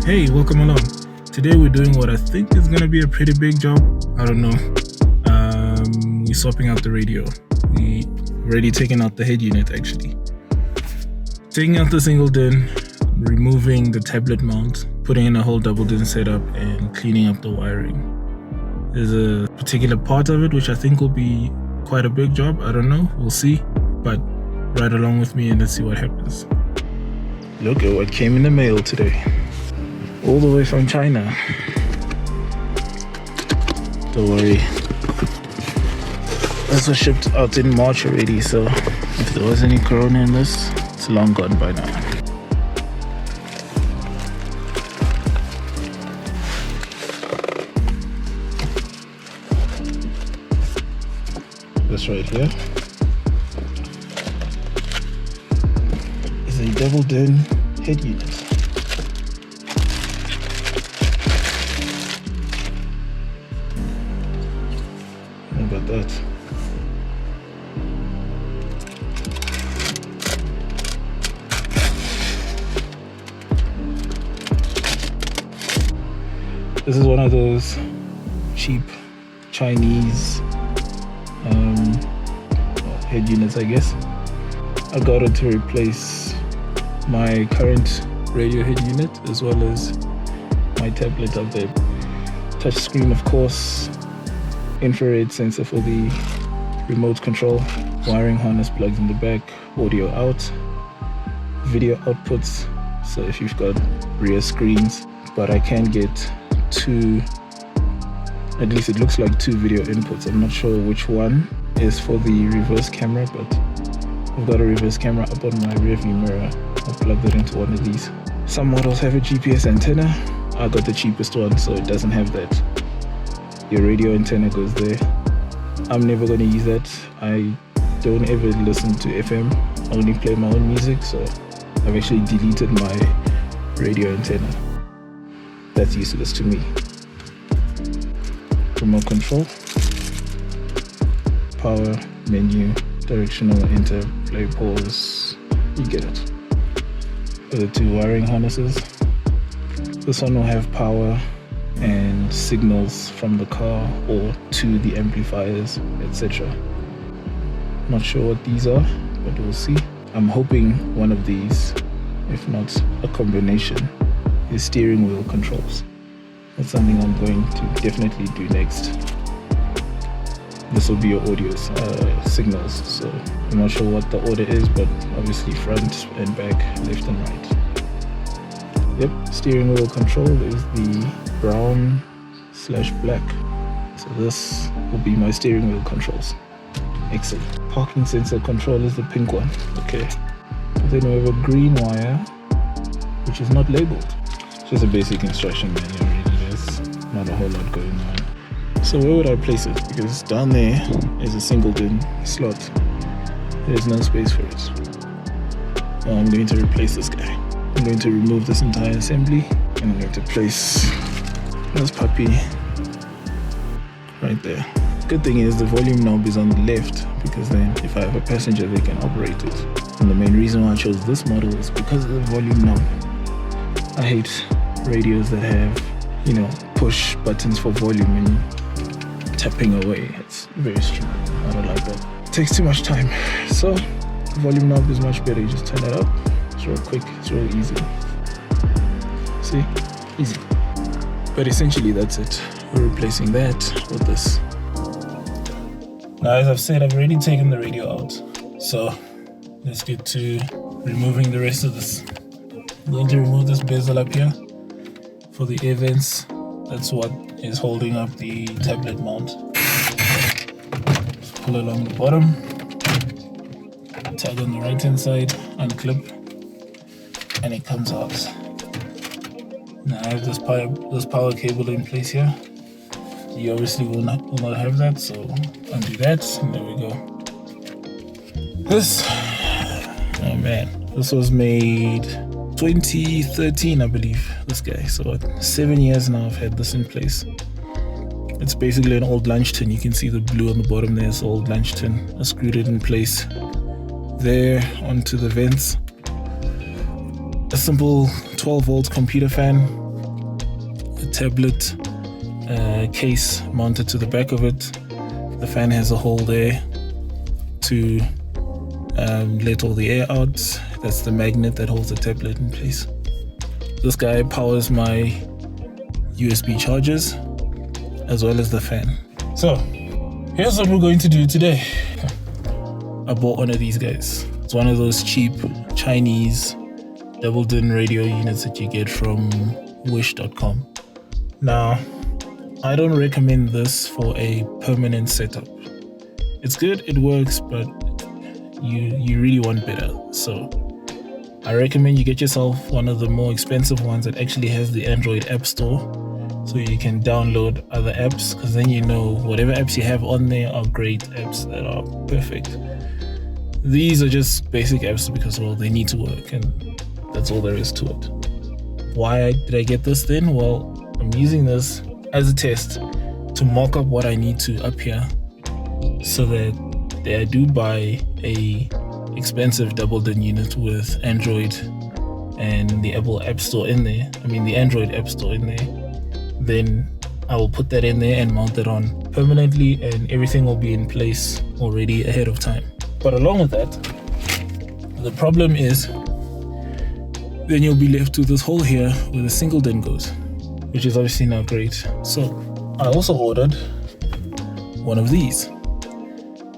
Hey, welcome along. Today we're doing what I think is gonna be a pretty big job. I don't know. We're swapping out the radio. We already taken out the head unit actually. Taking out the single DIN, removing the tablet mount, putting in a whole double DIN setup, and cleaning up the wiring. There's a particular part of it which I think will be quite a big job. I don't know. We'll see. But ride along with me and let's see what happens. Look at what came in the mail today. All the way from China. Don't worry. This was shipped out in March already, so if there was any corona in this, it's long gone by now. This right here is a double DIN head unit. How about that? This is one of those cheap Chinese head units, I guess. I got it to replace my current radio head unit as well as my tablet up there. Touch screen, of course, infrared sensor for the remote control, wiring harness plugs in the back, audio out, video outputs, so if you've got rear screens, but I can get two, at least it looks like two video inputs. I'm not sure which one is for the reverse camera, but I've got a reverse camera up on my rear view mirror. I'll plug that into one of these. Some models have a GPS antenna. I got the cheapest one, so it doesn't have that. Your radio antenna goes there. I'm never going to use that. I don't ever listen to FM. I only play my own music, so I've actually deleted my radio antenna. That's useless to me. Remote control, power, menu, directional, enter, play, pause, you get it. The two wiring harnesses. This one will have power and signals from the car or to the amplifiers, etc. Not sure what these are, but we'll see. I'm hoping one of these, if not a combination, is steering wheel controls. That's something I'm going to definitely do next. This will be your audio signals, so I'm not sure what the order is, but obviously front and back, left and right. Yep, steering wheel control is the brown/black. So this will be my steering wheel controls. Excellent. Parking sensor control is the pink one. Okay. Then we have a green wire, which is not labeled. Just a basic instruction manual, really. There's not a whole lot going on. So where would I place it? Because down there is a single DIN slot. There's no space for it. Well, I'm going to replace this guy. I'm going to remove this entire assembly and I'm going to place this puppy right there. Good thing is the volume knob is on the left, because then if I have a passenger they can operate it. And the main reason why I chose this model is because of the volume knob. I hate radios that have, you know, push buttons for volume and tapping away. It's very stupid. I don't like that. It takes too much time. So the volume knob is much better. You just turn that up. It's real quick. It's real easy. See? Easy. But essentially that's it. We're replacing that with this. Now, as I've said, I've already taken the radio out. So let's get to removing the rest of this. I'm going to remove this bezel up here for the air vents. That's what is holding up the tablet mount. Just pull along the bottom, tag on the right hand side, unclip, and it comes out. Now I have this power cable in place here. You obviously will not have that, so undo that, and there we go. This, oh man, this was made 2013, I believe, this guy. So 7 years now I've had this in place. It's basically an old lunch tin. You can see the blue on the bottom there. It's old lunch tin. I screwed it in place there onto the vents. A simple 12-volt computer fan, a tablet case mounted to the back of it. The fan has a hole there to let all the air out. That's the magnet that holds the tablet in place. This guy powers my USB chargers as well as the fan. So here's what we're going to do today. I bought one of these guys. It's one of those cheap Chinese double-din radio units that you get from wish.com. Now, I don't recommend this for a permanent setup. It's good, it works, but you really want better. So I recommend you get yourself one of the more expensive ones that actually has the Android App Store, so you can download other apps, because then you know whatever apps you have on there are great apps that are perfect. These are just basic apps because, well, they need to work, and that's all there is to it. Why did I get this then? Well, I'm using this as a test to mock up what I need to up here, so that I do buy a expensive double-din unit with Android and the Apple App Store in there, the Android App Store in there, then I will put that in there and mount that on permanently, and everything will be in place already ahead of time. But along with that, the problem is then you'll be left with this hole here where the single DIN goes, which is obviously not great. So I also ordered one of these,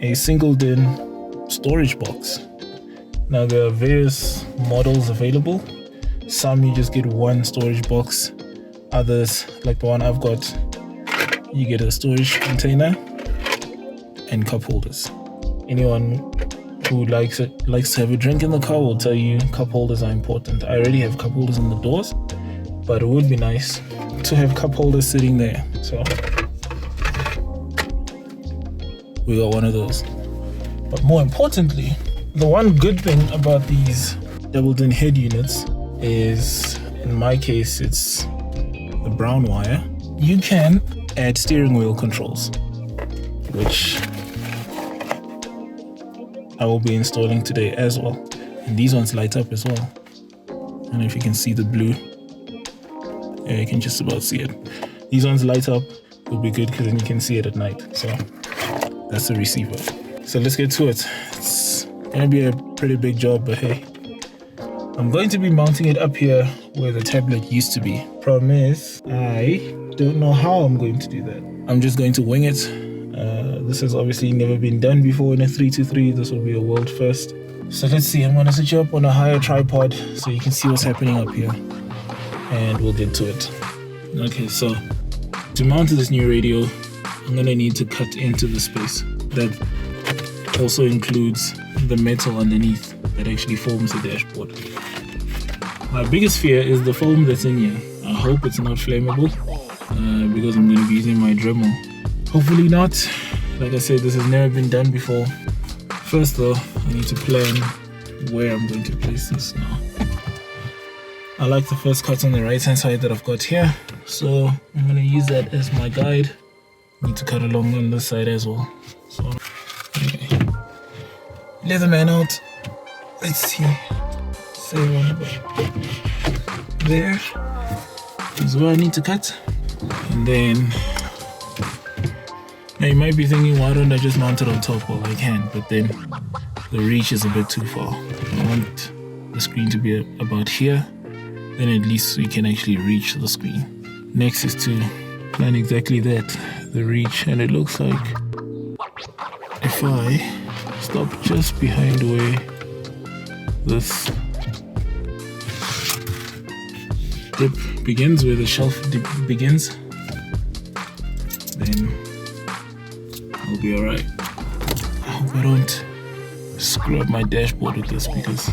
a single DIN storage box. Now there are various models available. Some you just get one storage box, others, like the one I've got, you get a storage container and cup holders. Anyone who likes to have a drink in the car will tell you cup holders are important. I already have cup holders in the doors, but it would be nice to have cup holders sitting there. So we got one of those. But more importantly, the one good thing about these double-din head units is, in my case, it's the brown wire. You can add steering wheel controls, which I will be installing today as well. And these ones light up as well. I don't know if you can see the blue. Yeah, you can just about see it. These ones light up. Will be good because then you can see it at night. So that's the receiver. So let's get to it. It's gonna be a pretty big job, but hey, I'm going to be mounting it up here where the tablet used to be. Problem is, I don't know how I'm going to do that. I'm just going to wing it. This has obviously never been done before in a 323. This will be a world first. So let's see, I'm gonna switch you up on a higher tripod so you can see what's happening up here, and we'll get to it. Okay, so to mount this new radio, I'm gonna need to cut into the space. That also includes the metal underneath that actually forms the dashboard. My biggest fear is the foam that's in here. I hope it's not flammable because I'm going to be using my Dremel. Hopefully not. Like I said, this has never been done before. First though, I need to plan where I'm going to place this now. I like the first cut on the right hand side that I've got here, so I'm going to use that as my guide. Need to cut along on this side as well. So, okay. Leatherman out. Let's see. Say one about there. Is where I need to cut. And then now you might be thinking, why don't I just mount it on top? Well, I can, but then the reach is a bit too far. I want the screen to be about here, then at least we can actually reach the screen. Next is to plan exactly that, the reach, and it looks like if I stop just behind where this dip begins, where the shelf dip begins, then I'll be alright. I hope I don't screw up my dashboard with this, because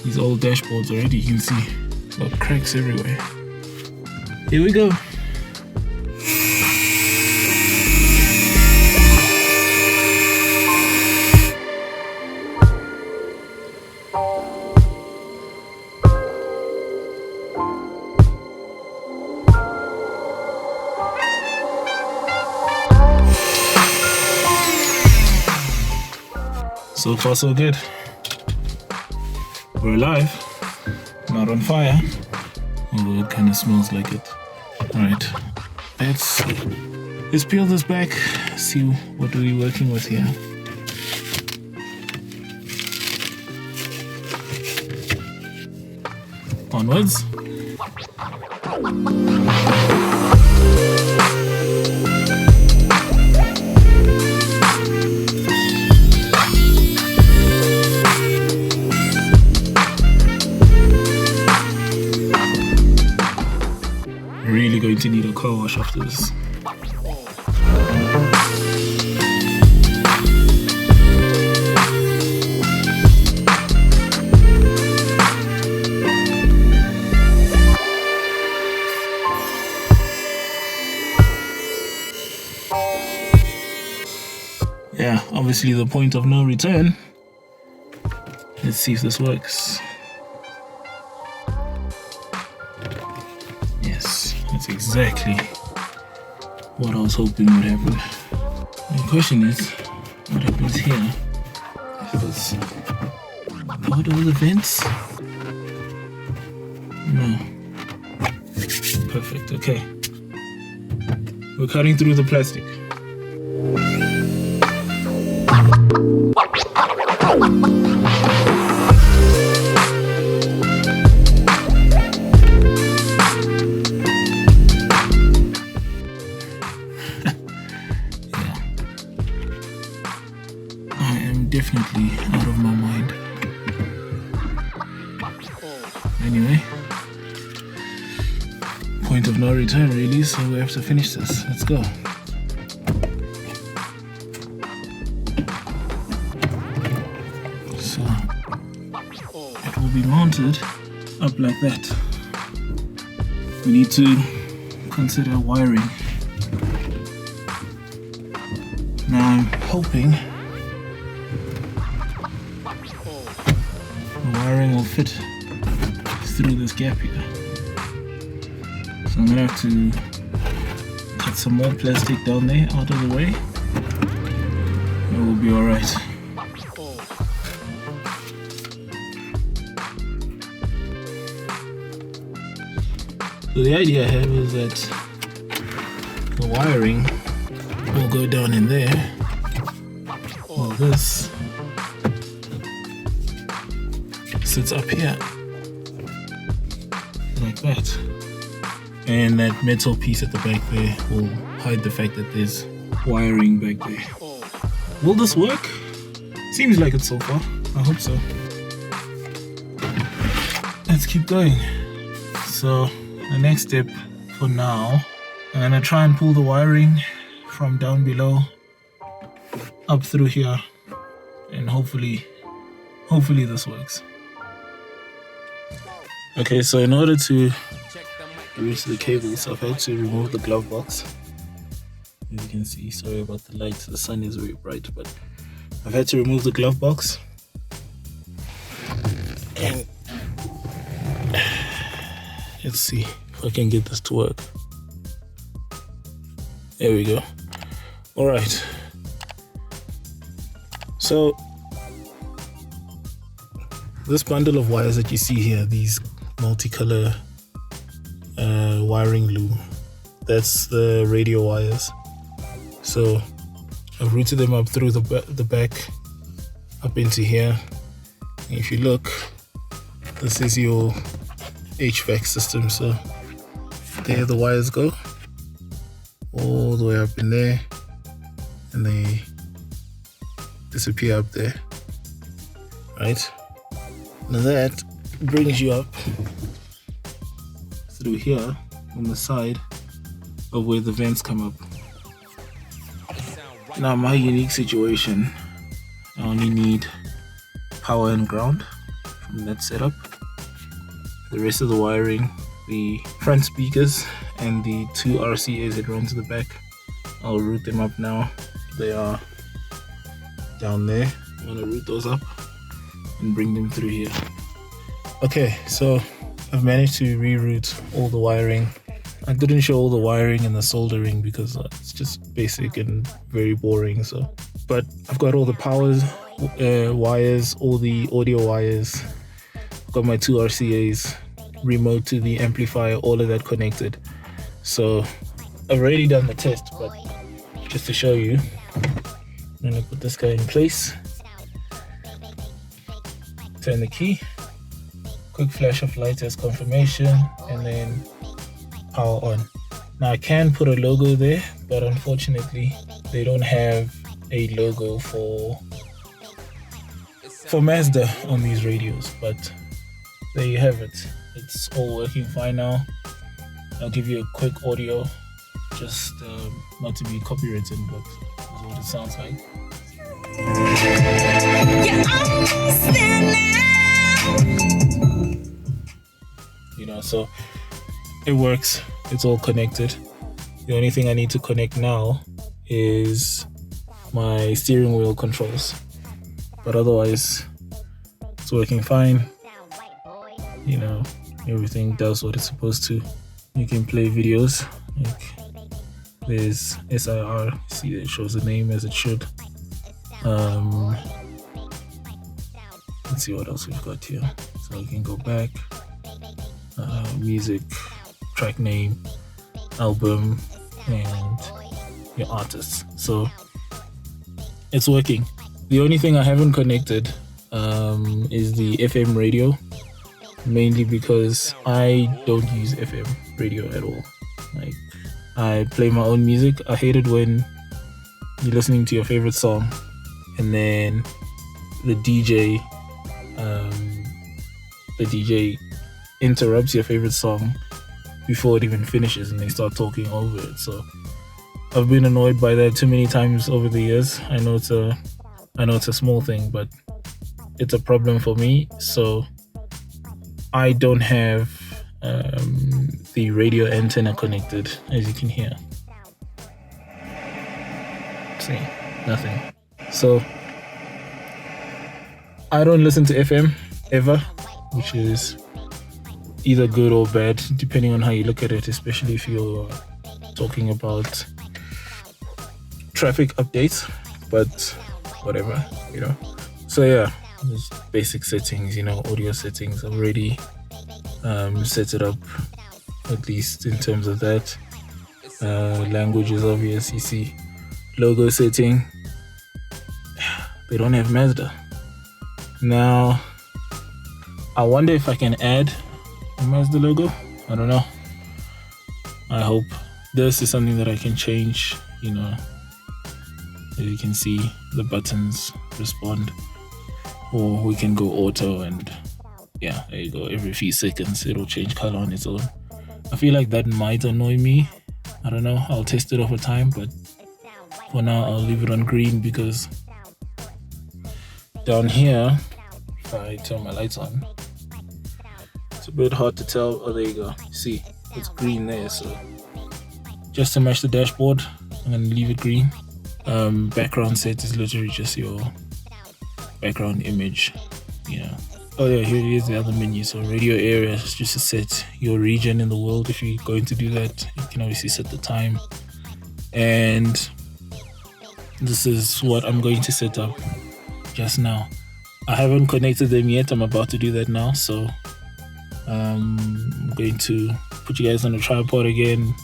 these old dashboards already, you can see got cracks everywhere. Here we go. So far so good. We're alive, not on fire, although it kind of smells like it. Alright, let's peel this back, see what we're working with here. Onwards. Really going to need a car wash after this. Yeah, obviously the point of no return. Let's see if this works. Yes, that's exactly what I was hoping would happen. The question is, what happens here? If it's part of the vents? No. Perfect, okay. We're cutting through the plastic. Definitely out of my mind. Anyway, point of no return really, so we have to finish this. Let's go. So it will be mounted up like that. We need to consider wiring. Now I'm hoping wiring will fit through this gap here. So I'm gonna have to cut some more plastic down there out of the way. It will be alright. So the idea I have is that the wiring will go down in there, while this sits up here like that, and that metal piece at the back there will hide the fact that there's wiring back there. Will this work? Seems like it so far. I hope so. Let's keep going. So the next step for now, I'm gonna try and pull the wiring from down below up through here, and hopefully this works. Okay, so in order to reach the cables, I've had to remove the glove box. As you can see, sorry about the light, the sun is very bright, but I've had to remove the glove box. And let's see if I can get this to work. There we go. Alright. So this bundle of wires that you see here, these multicolor wiring loom, that's the radio wires. So I've routed them up through the back up into here. And if you look, this is your HVAC system. So there the wires go all the way up in there, and they disappear up there, right? Now that brings you up through here on the side of where the vents come up. Now my unique situation, I only need power and ground from that setup. The rest of the wiring, the front speakers and the two RCAs that run to the back, I'll route them up now. They are down there. I'm gonna route those up and bring them through here. Okay, so I've managed to reroute all the wiring. I didn't show all the wiring and the soldering because it's just basic and very boring. But I've got all the power wires, all the audio wires. Got my 2 RCAs, remote to the amplifier, all of that connected. So I've already done the test, but just to show you, I'm gonna put this guy in place, turn the key, quick flash of light as confirmation, and then power on. Now I can put a logo there, but unfortunately they don't have a logo for Mazda on these radios, but there you have it. It's all working fine now. I'll give you a quick audio, just not to be copywritten, but this is what it sounds like. You know, so it works. It's all connected. The only thing I need to connect now is my steering wheel controls, but otherwise it's working fine. You know, everything does what it's supposed to. You can play videos, like there's SIR, see it shows the name as it should. Let's see what else we've got here. So you can go back, music, track name, album, and your artists. So it's working. The only thing I haven't connected is the FM radio, mainly because I don't use FM radio at all. Like, I play my own music. I hate it when you're listening to your favorite song and then the DJ interrupts your favorite song before it even finishes and they start talking over it. So I've been annoyed by that too many times over the years. I know it's a small thing, but it's a problem for me. So I don't have the radio antenna connected, as you can hear. See, nothing. So I don't listen to FM ever, which is either good or bad, depending on how you look at it, especially if you're talking about traffic updates, but whatever, you know. So yeah, just basic settings, you know, audio settings. I've already set it up, at least in terms of that. Language is obvious, you see. Logo setting, they don't have Mazda. Now, I wonder if I can add a Mazda logo. I don't know. I hope. This is something that I can change, you know. As you can see, the buttons respond, or we can go auto, and yeah, there you go. Every few seconds it'll change color on its own. I feel like that might annoy me. I don't know, I'll test it over time, but for now I'll leave it on green, because down here, if I turn my lights on, it's a bit hard to tell. Oh, there you go. See, it's green there. So just to match the dashboard, I'm gonna leave it green. Background set is literally just your background image, you know. Oh yeah, here it is, the other menu. So radio area is just to set your region in the world. If you're going to do that, you can obviously set the time. And this is what I'm going to set up just now. I haven't connected them yet. I'm about to do that now. So I'm going to put you guys on a tripod again,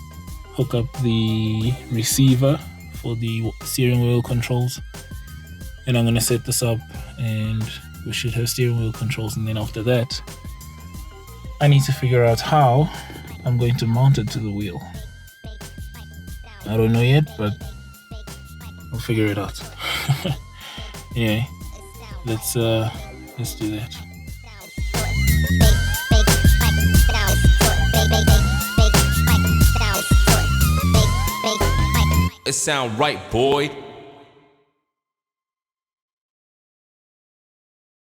hook up the receiver for the steering wheel controls, and I'm going to set this up, and we should have steering wheel controls. And then after that, I need to figure out how I'm going to mount it to the wheel. I don't know yet, but we'll figure it out. Anyway, let's do that. It sound right, boy.